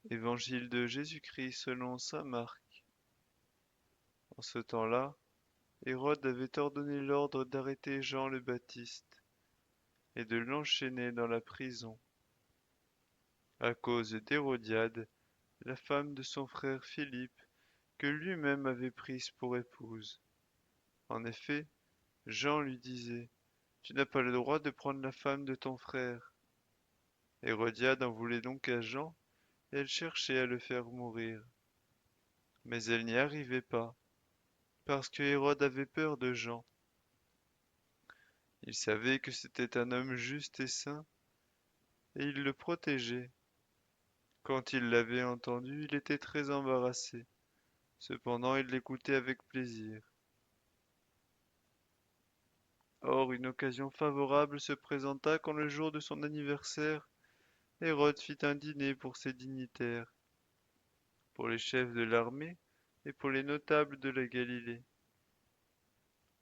Évangile de Jésus-Christ selon saint Marc. En ce temps-là, Hérode avait ordonné l'ordre d'arrêter Jean le Baptiste et de l'enchaîner dans la prison, à cause d'Hérodiade, la femme de son frère Philippe, que lui-même avait prise pour épouse. En effet, Jean lui disait, tu n'as pas le droit de prendre la femme de ton frère. Hérodiade en voulait donc à Jean, et elle cherchait à le faire mourir. Mais elle n'y arrivait pas, parce que Hérode avait peur de Jean. Il savait que c'était un homme juste et saint, et il le protégeait. Quand il l'avait entendu, il était très embarrassé. Cependant, il l'écoutait avec plaisir. Or, une occasion favorable se présenta quand le jour de son anniversaire, Hérode fit un dîner pour ses dignitaires, pour les chefs de l'armée et pour les notables de la Galilée.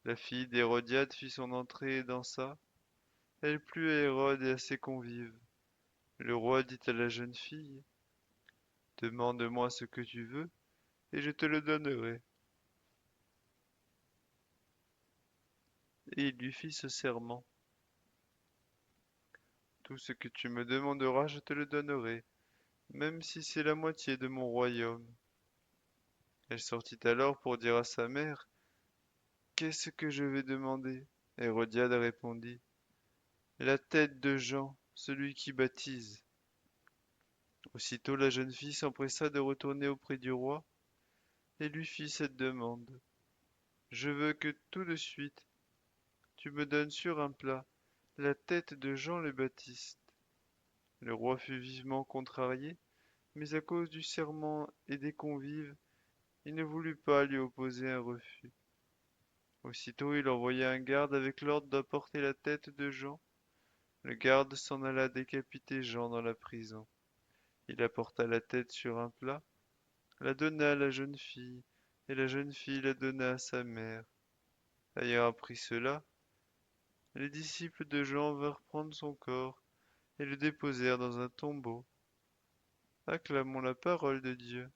La fille d'Hérodiade fit son entrée et dansa. Elle plut à Hérode et à ses convives. Le roi dit à la jeune fille, demande-moi ce que tu veux, et je te le donnerai. Et il lui fit ce serment. Tout ce que tu me demanderas, je te le donnerai, même si c'est la moitié de mon royaume. Elle sortit alors pour dire à sa mère, qu'est-ce que je vais demander? Hérodiade répondit, la tête de Jean, celui qui baptise. Aussitôt la jeune fille s'empressa de retourner auprès du roi et lui fit cette demande. Je veux que tout de suite tu me donnes sur un plat la tête de Jean le Baptiste. Le roi fut vivement contrarié, mais à cause du serment et des convives, il ne voulut pas lui opposer un refus. Aussitôt il envoya un garde avec l'ordre d'apporter la tête de Jean. Le garde s'en alla décapiter Jean dans la prison. Il apporta la tête sur un plat, la donna à la jeune fille, et la jeune fille la donna à sa mère. Ayant appris cela, les disciples de Jean vinrent prendre son corps et le déposèrent dans un tombeau. Acclamons la parole de Dieu.